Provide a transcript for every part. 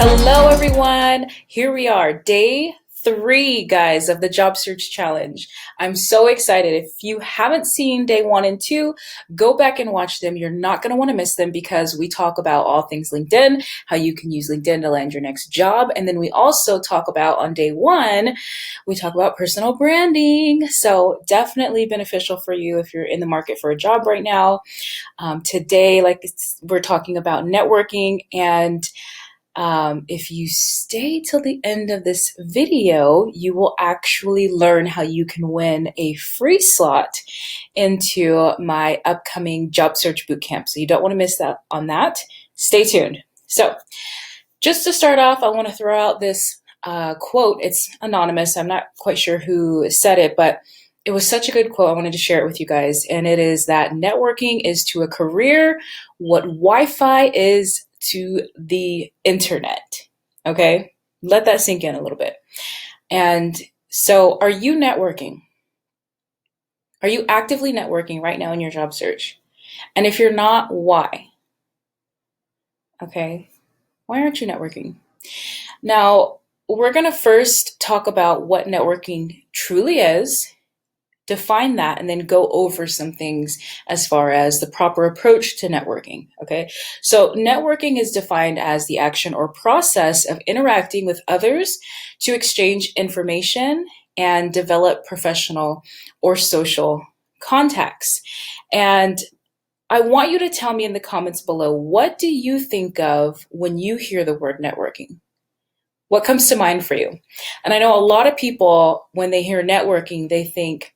Hello, everyone. Here we are, day 3, guys, of the Job Search Challenge. I'm so excited. If you haven't seen day 1 and 2, go back and watch them. You're not going to want to miss them because we talk about all things LinkedIn, how you can use LinkedIn to land your next job. And then we also talk about, on day 1, we talk about personal branding. So definitely beneficial for you if you're in the market for a job right now. Today, we're talking about networking, and if you stay till the end of this video, you will actually learn how you can win a free slot into my upcoming job search bootcamp. So you don't want to miss out on that. Stay tuned. So just to start off, I want to throw out this quote. It's anonymous. I'm not quite sure who said it, but it was such a good quote. I wanted to share it with you guys. And it is that networking is to a career what Wi-Fi is to the internet. Okay? Let that sink in a little bit. And so, are you networking? Are you actively networking right now in your job search? And if you're not, why? Okay? Why aren't you networking? Now, we're going to first talk about what networking truly is, define that, and then go over some things as far as the proper approach to networking. Okay, so networking is defined as the action or process of interacting with others to exchange information and develop professional or social contacts. And I want you to tell me in the comments below, what do you think of when you hear the word networking? What comes to mind for you? And I know a lot of people, when they hear networking, they think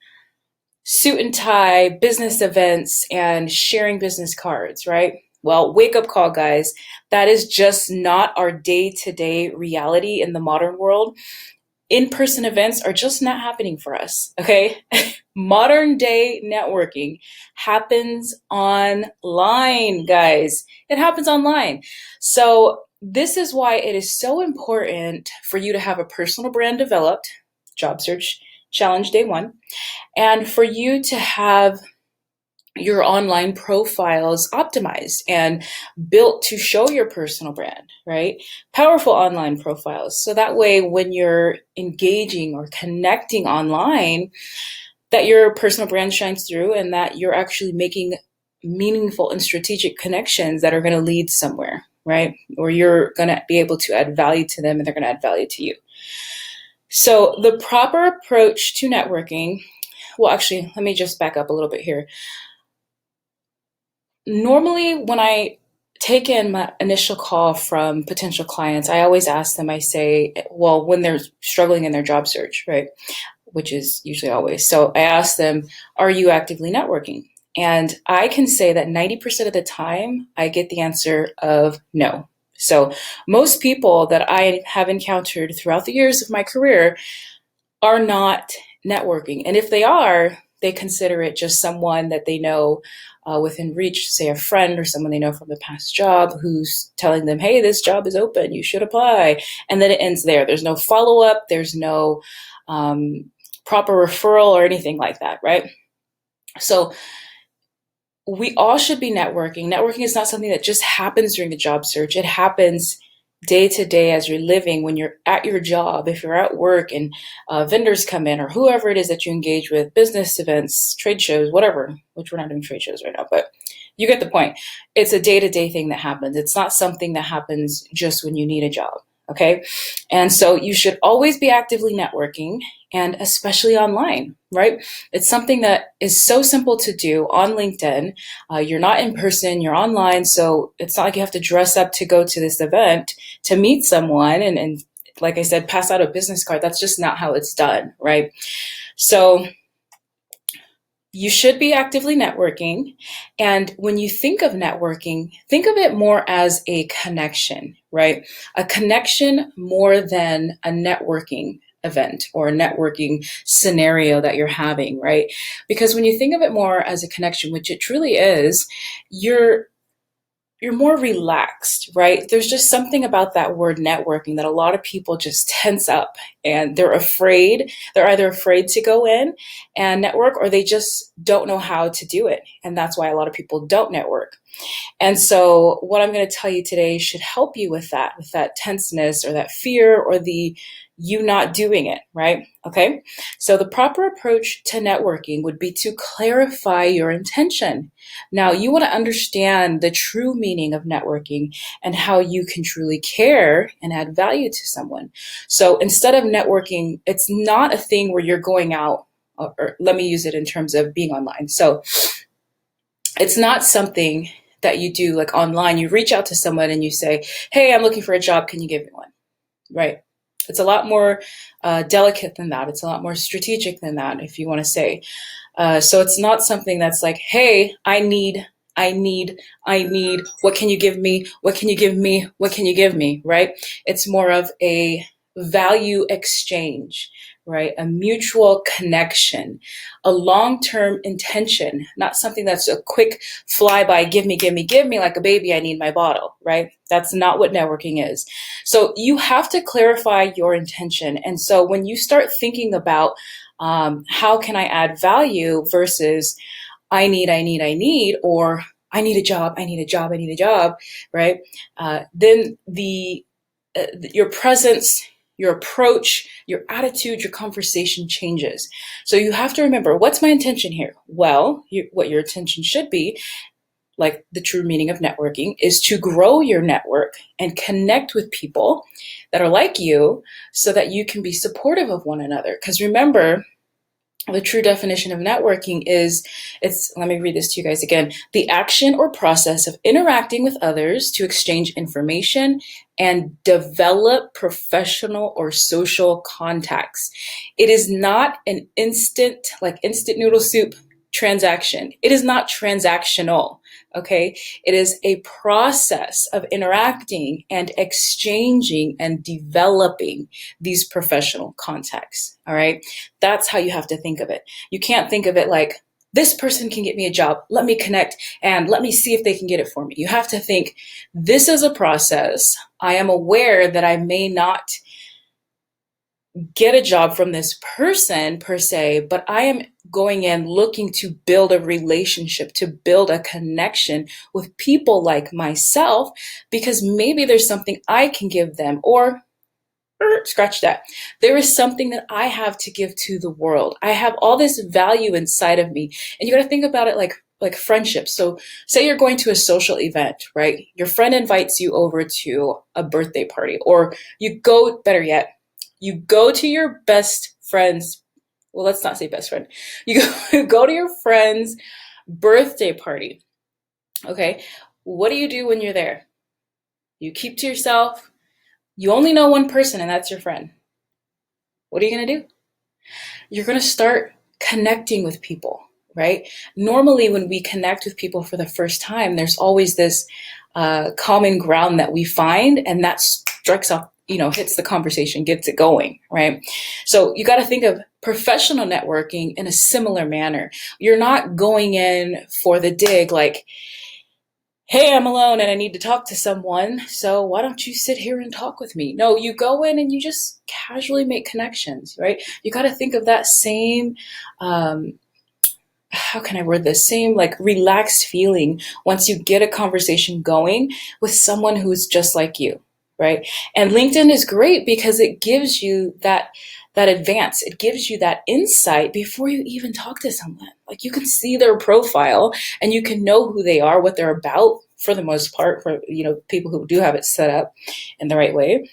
suit and tie, business events, and sharing business cards, right? Well, wake up call, guys. That is just not our day-to-day reality in the modern world. In-person events are just not happening for us, okay? Modern day networking happens online, guys. It happens online. So this is why it is so important for you to have a personal brand developed, Job Search Challenge day 1, and for you to have your online profiles optimized and built to show your personal brand, right? Powerful online profiles. So that way, when you're engaging or connecting online, that your personal brand shines through and that you're actually making meaningful and strategic connections that are going to lead somewhere, right? Or you're going to be able to add value to them and they're going to add value to you. So the proper approach to networking, well, actually, let me just back up a little bit here. Normally, when I take in my initial call from potential clients, I always ask them, I say, well, when they're struggling in their job search, right? Which is usually always. So I ask them, are you actively networking? And I can say that 90% of the time, I get the answer of no. So most people that I have encountered throughout the years of my career are not networking. And if they are, they consider it just someone that they know within reach, say a friend or someone they know from the past job who's telling them, hey, this job is open, you should apply. And then it ends there. There's no follow-up, there's no proper referral or anything like that, right? So we all should be networking. Networking is not something that just happens during the job search. It happens day to day as you're living, when you're at your job, if you're at work and vendors come in or whoever it is that you engage with, business events, trade shows, whatever, which we're not doing trade shows right now, but you get the point. It's a day-to-day thing that happens. It's not something that happens just when you need a job. Okay. And so you should always be actively networking, and especially online, right? It's something that is so simple to do on LinkedIn. You're not in person, you're online. So it's not like you have to dress up to go to this event to meet someone and like I said, pass out a business card. That's just not how it's done, right? So you should be actively networking. And when you think of networking, think of it more as a connection, right? A connection more than a networking event or a networking scenario that you're having, right? Because when you think of it more as a connection, which it truly is, you're you're more relaxed, right? There's just something about that word networking that a lot of people just tense up and they're afraid. They're either afraid to go in and network or they just don't know how to do it. And that's why a lot of people don't network. And so what I'm going to tell you today should help you with that tenseness or that fear or the you not doing it, right? Okay. So the proper approach to networking would be to clarify your intention. Now, you want to understand the true meaning of networking and how you can truly care and add value to someone. So instead of networking, it's not a thing where you're going out, or let me use it in terms of being online. So it's not something that you do like online. You reach out to someone and you say, hey, I'm looking for a job. Can you give me one? Right. It's a lot more delicate than that. It's a lot more strategic than that, if you want to say. So it's not something that's like, hey, I need, what can you give me? What can you give me? What can you give me? Right? It's more of a value exchange, right? A mutual connection, a long-term intention, not something that's a quick flyby, give me like a baby, I need my bottle, right? That's not what networking is. So you have to clarify your intention. And so when you start thinking about how can I add value versus or I need a job, I need a job, right? Then your presence, your approach, your attitude, your conversation changes. So you have to remember, what's my intention here? Well, what your intention should be, like the true meaning of networking, is to grow your network and connect with people that are like you so that you can be supportive of one another. Because remember, the true definition of networking let me read this to you guys again, the action or process of interacting with others to exchange information and develop professional or social contacts. It is not an instant noodle soup transaction. It is not transactional. Okay. It is a process of interacting and exchanging and developing these professional contacts. All right. That's how you have to think of it. You can't think of it like, this person can get me a job. Let me connect and let me see if they can get it for me. You have to think, this is a process. I am aware that I may not get a job from this person per se, but I am going in looking to build a relationship, to build a connection with people like myself, because maybe there's something I can give them, or scratch that. There is something that I have to give to the world. I have all this value inside of me. And you got to think about it like friendship. So say you're going to a social event, right? Your friend invites you over to a birthday party, or better yet, you go to your best friend's, well, let's not say best friend. You go to your friend's birthday party. Okay. What do you do when you're there? You keep to yourself. You only know one person, and that's your friend. What are you going to do? You're going to start connecting with people, right? Normally, when we connect with people for the first time, there's always this common ground that we find, and that strikes up, hits the conversation, gets it going, right? So you got to think of professional networking in a similar manner. You're not going in for the dig like, hey, I'm alone and I need to talk to someone, so why don't you sit here and talk with me? No, you go in and you just casually make connections, right? You got to think of that same, how can I word this? Same like relaxed feeling once you get a conversation going with someone who's just like you, right? And LinkedIn is great because it gives you that advance. It gives you that insight before you even talk to someone. Like you can see their profile and you can know who they are, what they're about for the most part, for people who do have it set up in the right way.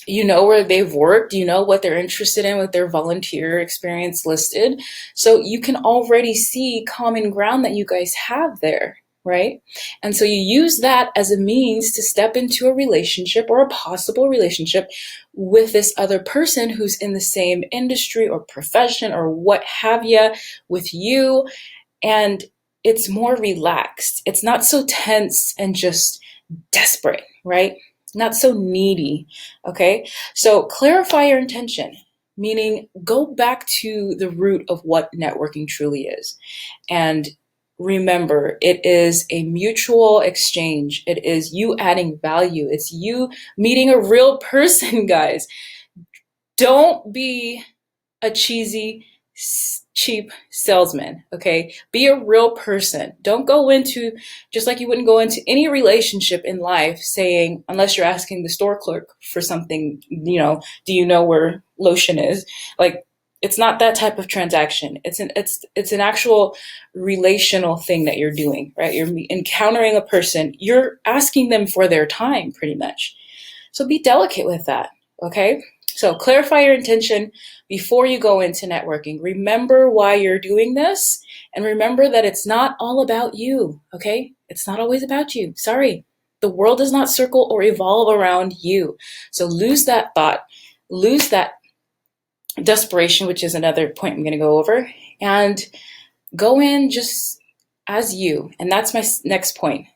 You know where they've worked, you know what they're interested in with their volunteer experience listed. So you can already see common ground that you guys have there, right? And so you use that as a means to step into a relationship or a possible relationship with this other person who's in the same industry or profession or what have you with you. And it's more relaxed. It's not so tense and just desperate, right? Not so needy. Okay. So clarify your intention, meaning go back to the root of what networking truly is. And remember, it is a mutual exchange. It is you adding value. It's you meeting a real person, guys. Don't be a cheesy, cheap salesman, okay? Be a real person. Don't go into, just like you wouldn't go into any relationship in life saying, unless you're asking the store clerk for something, do you know where lotion is? Like, it's not that type of transaction. It's an actual relational thing that you're doing, right? You're encountering a person. You're asking them for their time, pretty much. So be delicate with that, okay? So clarify your intention before you go into networking. Remember why you're doing this, and remember that it's not all about you, okay? It's not always about you. Sorry. The world does not circle or evolve around you. So lose that thought, lose that desperation, which is another point I'm going to go over, and go in just as you. And that's my next point.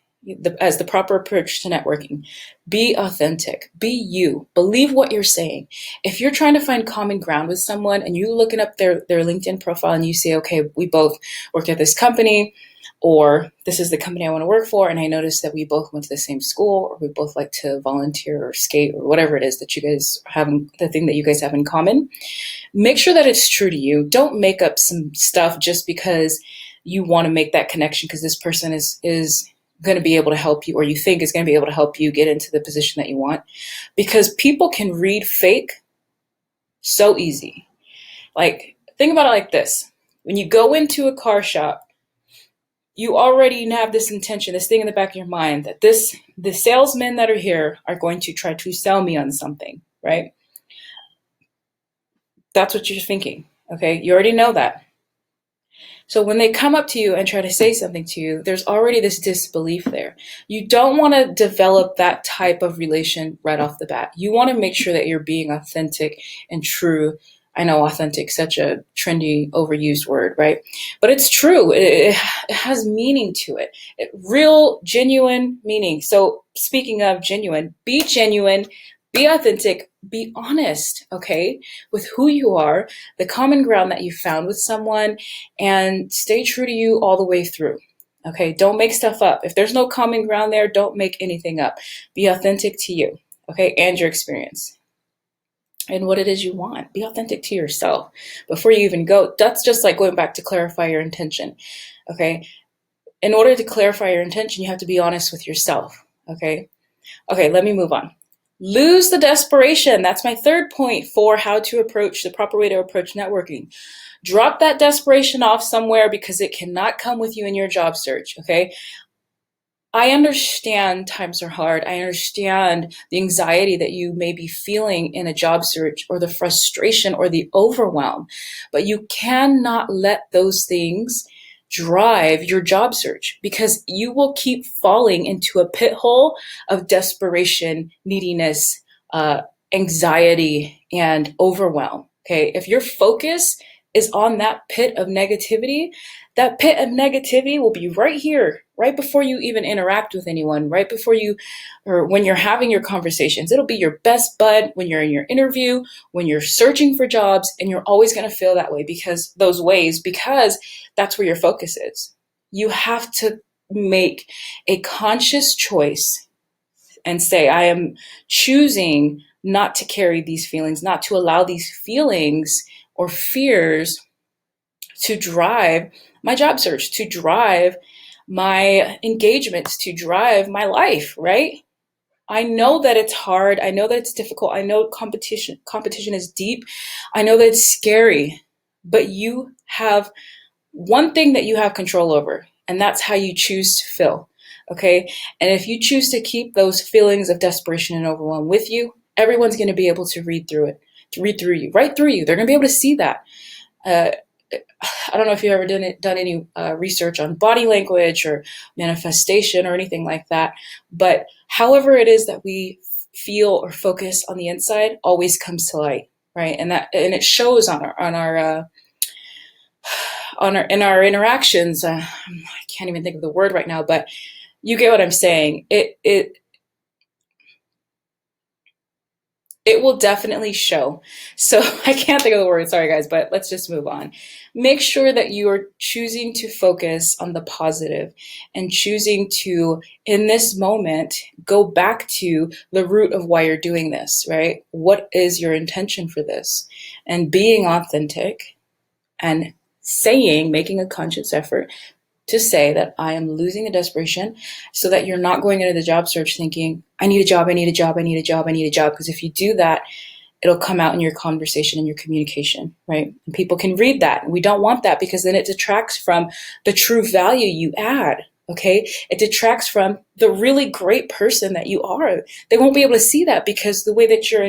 As the proper approach to networking, be authentic, be you, believe what you're saying. If you're trying to find common ground with someone and you're looking up their LinkedIn profile and you say, okay, we both worked at this company, or this is the company I want to work for, and I noticed that we both went to the same school, or we both like to volunteer or skate, or whatever it is that you guys have, the thing that you guys have in common, make sure that it's true to you. Don't make up some stuff just because you want to make that connection because this person is going to be able to help you, or you think is going to be able to help you get into the position that you want, because people can read fake so easy. Like, think about it like this. When you go into a car shop, you already have this intention, this thing in the back of your mind that the salesmen that are here are going to try to sell me on something, right? That's what you're thinking, okay? You already know that. So when they come up to you and try to say something to you, there's already this disbelief there. You don't want to develop that type of relation right off the bat. You want to make sure that you're being authentic and true. I know authentic, such a trendy, overused word, right? But it's true. It has meaning to it. Real, genuine meaning. So speaking of genuine, be authentic, be honest, okay, with who you are, the common ground that you found with someone, and stay true to you all the way through. Okay, don't make stuff up. If there's no common ground there, don't make anything up. Be authentic to you, okay, and your experience and what it is you want. Be authentic to yourself before you even go. That's just like going back to clarify your intention, okay? In order to clarify your intention, you have to be honest with yourself, okay? Okay, let me move on. Lose the desperation. That's my third point for how to approach, the proper way to approach networking. Drop that desperation off somewhere because it cannot come with you in your job search, okay? I understand times are hard. I understand the anxiety that you may be feeling in a job search, or the frustration or the overwhelm, but you cannot let those things drive your job search, because you will keep falling into a pit hole of desperation, neediness, anxiety, and overwhelm. Okay. If your focus is on that pit of negativity will be right here, right before you even interact with anyone, right before you, or when you're having your conversations. It'll be your best bud when you're in your interview, when you're searching for jobs, and you're always going to feel that way because that's where your focus is. You have to make a conscious choice and say, I am choosing not to carry these feelings, not to allow these feelings or fears to drive my job search, to drive my engagements, to drive my life, right? I know that it's hard. I know that it's difficult. I know competition is deep. I know that it's scary, but you have one thing that you have control over, and that's how you choose to feel. Okay. And if you choose to keep those feelings of desperation and overwhelm with you, everyone's going to be able to read through it, to read through you, right through you. They're going to be able to see that. I don't know if you've ever done any research on body language or manifestation or anything like that, but however it is that we feel or focus on the inside always comes to light, right? And it shows on our in our interactions. I can't even think of the word right now, but you get what I'm saying. It will definitely show. So I can't think of the word, sorry guys, but let's just move on. Make sure that you are choosing to focus on the positive and choosing to, in this moment, go back to the root of why you're doing this, right? What is your intention for this? And being authentic and saying, making a conscious effort to say that I am losing a desperation, so that you're not going into the job search thinking, I need a job, I need a job, I need a job, I need a job. Because if you do that, it'll come out in your conversation and your communication, right? And people can read that. And we don't want that, because then it detracts from the true value you add. Okay. It detracts from the really great person that you are. They won't be able to see that, because the way that you're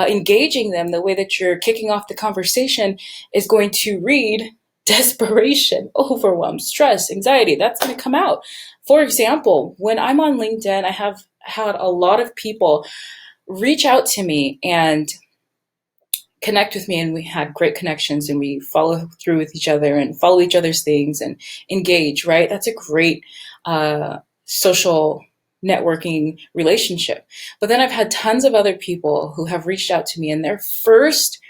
engaging them, the way that you're kicking off the conversation is going to read desperation, overwhelm, stress, anxiety. That's going to come out. For example, when I'm on LinkedIn, I have had a lot of people reach out to me and connect with me, and we had great connections, and we follow through with each other and follow each other's things and engage, right? That's a great social networking relationship. But then I've had tons of other people who have reached out to me, and the first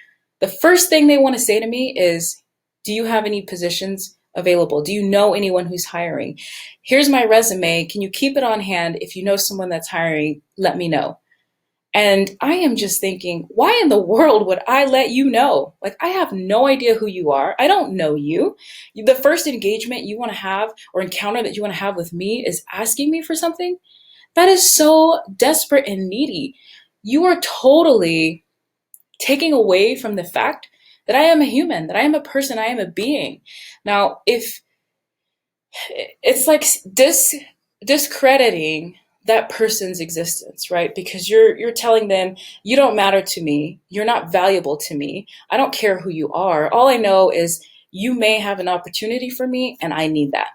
thing they want to say to me is, do you have any positions available? Do you know anyone who's hiring? Here's my resume. Can you keep it on hand? If you know someone that's hiring, let me know. And I am just thinking, why in the world would I let you know? Like, I have no idea who you are. I don't know you. The first engagement you want to have, or encounter that you want to have with me, is asking me for something? That is so desperate and needy. You are totally taking away from the fact that I am a human, that I am a person, I am a being. Now, if it's like discrediting that person's existence, right? Because you're telling them, you don't matter to me, you're not valuable to me, I don't care who you are. All I know is you may have an opportunity for me, and I need that.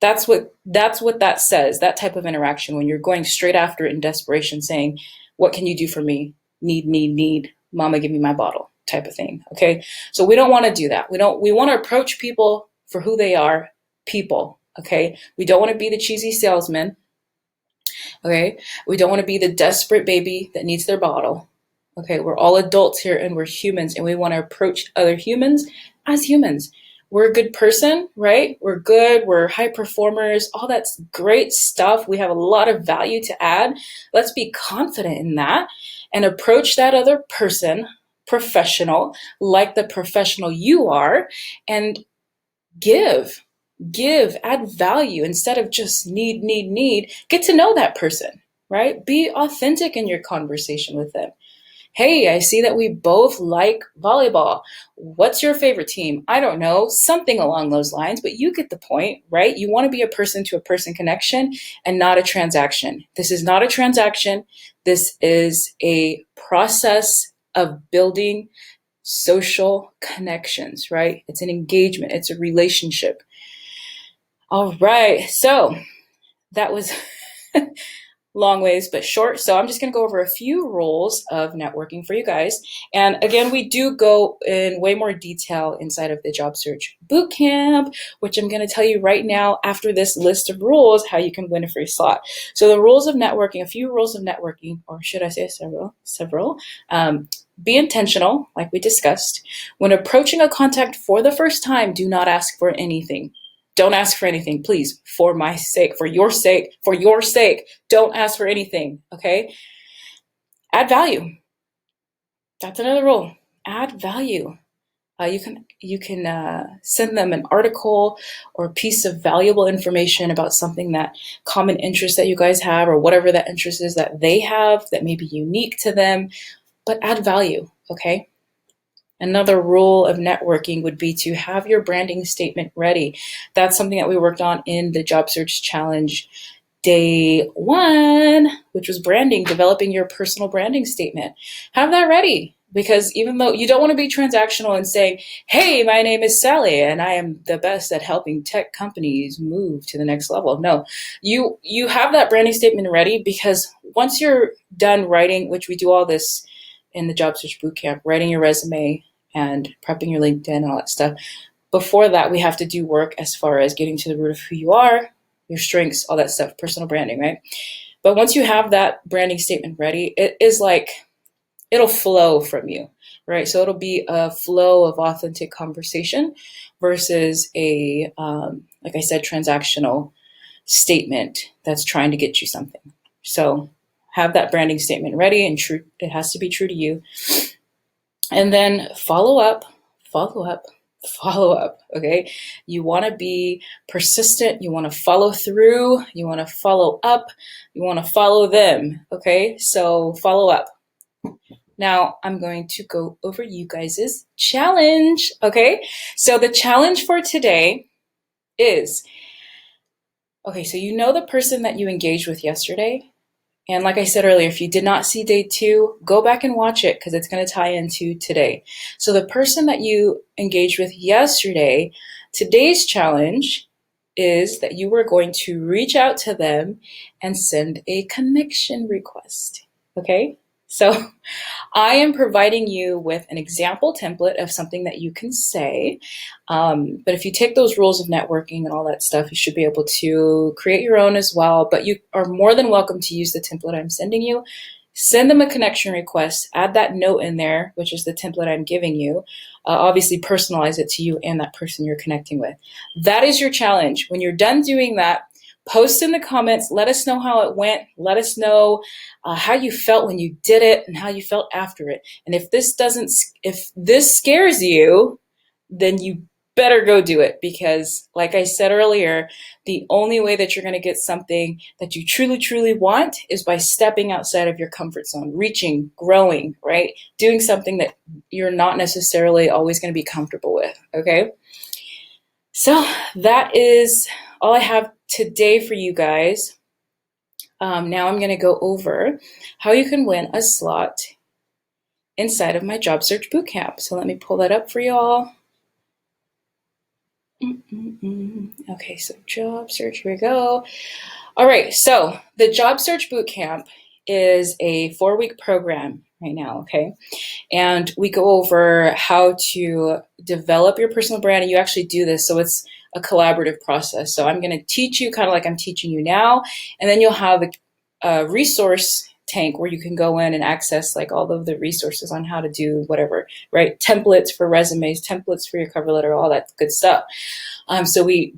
That's what that says. That type of interaction, when you're going straight after it in desperation, saying, "What can you do for me? Need. Mama, give me my bottle," type of thing. Okay, so we don't want to do that. We want to approach people for who they are, people. Okay, we don't want to be the cheesy salesman. Okay, we don't want to be the desperate baby that needs their bottle. Okay, we're all adults here, and we're humans, and we want to approach other humans as humans. We're a good person, right? We're good. We're high performers. All that's great stuff. We have a lot of value to add. Let's be confident in that and approach that other person, professional, like the professional you are, and give, add value instead of just need. Get to know that person, right? Be authentic in your conversation with them. Hey, I see that we both like volleyball. What's your favorite team? I don't know, something along those lines, but you get the point, right? You want to be a person to a person connection and not a transaction. This is not a transaction. This is a process of building social connections, right? It's an engagement, it's a relationship. All right, so that was long ways but short. So I'm just going to go over a few rules of networking for you guys. And again, we do go in way more detail inside of the Job Search Bootcamp, which I'm going to tell you right now after this list of rules, how you can win a free slot. So the rules of networking, a few rules of networking, or should I say several. Be intentional, like we discussed. When approaching a contact for the first time, do not ask for anything. Don't ask for anything, please, for my sake, for your sake, don't ask for anything, okay? Add value. That's another rule. Add value. You can send them an article or a piece of valuable information about something, that common interest that you guys have, or whatever that interest is that they have that may be unique to them, but add value, okay? Another rule of networking would be to have your branding statement ready. That's something that we worked on in the Job Search Challenge Day 1, which was branding, developing your personal branding statement. Have that ready, because even though you don't want to be transactional and saying, hey, my name is Sally and I am the best at helping tech companies move to the next level. No, you have that branding statement ready, because once you're done writing, which we do all this in the Job Search Bootcamp, writing your resume and prepping your LinkedIn and all that stuff. Before that, we have to do work as far as getting to the root of who you are, your strengths, all that stuff, personal branding, right? But once you have that branding statement ready, it is like it'll flow from you, right? So it'll be a flow of authentic conversation versus a, like I said, transactional statement that's trying to get you something. So have that branding statement ready and true. It has to be true to you. And then follow up, follow up, follow up. Okay. You want to be persistent. You want to follow through. You want to follow up. You want to follow them. Okay. So follow up. Now I'm going to go over you guys' challenge. Okay. So the challenge for today is, okay, so you know the person that you engaged with yesterday. And like I said earlier, if you did not see day 2, go back and watch it because it's going to tie into today. So the person that you engaged with yesterday, today's challenge is that you are going to reach out to them and send a connection request. Okay? So I am providing you with an example template of something that you can say. But if you take those rules of networking and all that stuff, you should be able to create your own as well. But you are more than welcome to use the template I'm sending you. Send them a connection request, add that note in there, which is the template I'm giving you. Obviously, personalize it to you and that person you're connecting with. That is your challenge. When you're done doing that, post in the comments. Let us know how it went. Let us know how you felt when you did it and how you felt after it. And if this scares you, then you better go do it because, like I said earlier, the only way that you're going to get something that you truly, truly want is by stepping outside of your comfort zone, reaching, growing, right? Doing something that you're not necessarily always going to be comfortable with, okay? So that is all I have today for you guys. Now I'm going to go over how you can win a slot inside of my job search bootcamp. So let me pull that up for y'all. Okay, so job search, here we go. All right, so the job search bootcamp is a 4-week program right now, okay? And we go over how to develop your personal brand, and you actually do this, so it's a collaborative process. So I'm going to teach you kind of like I'm teaching you now, and then you'll have a resource tank where you can go in and access like all of the resources on how to do whatever, right? Templates for resumes, templates for your cover letter, all that good stuff. So we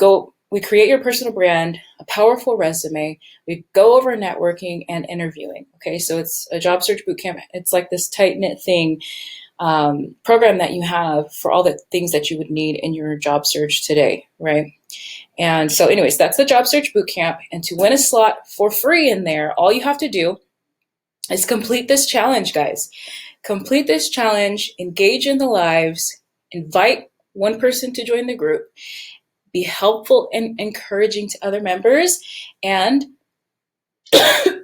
create your personal brand, a powerful resume. We go over networking and interviewing. Okay, so it's a job search bootcamp. It's like this tight-knit thing, program that you have for all the things that you would need in your job search today, right? And so anyways, that's the job search bootcamp. And to win a slot for free in there, all you have to do is complete this challenge, guys. Complete this challenge, engage in the lives, invite one person to join the group, be helpful and encouraging to other members, and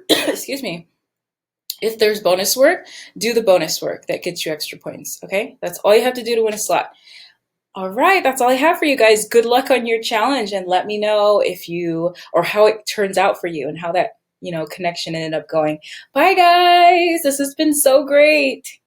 excuse me, if there's bonus work, do the bonus work that gets you extra points, okay? That's all you have to do to win a slot. All right, that's all I have for you guys. Good luck on your challenge, and let me know or how it turns out for you and how that, connection ended up going. Bye, guys. This has been so great.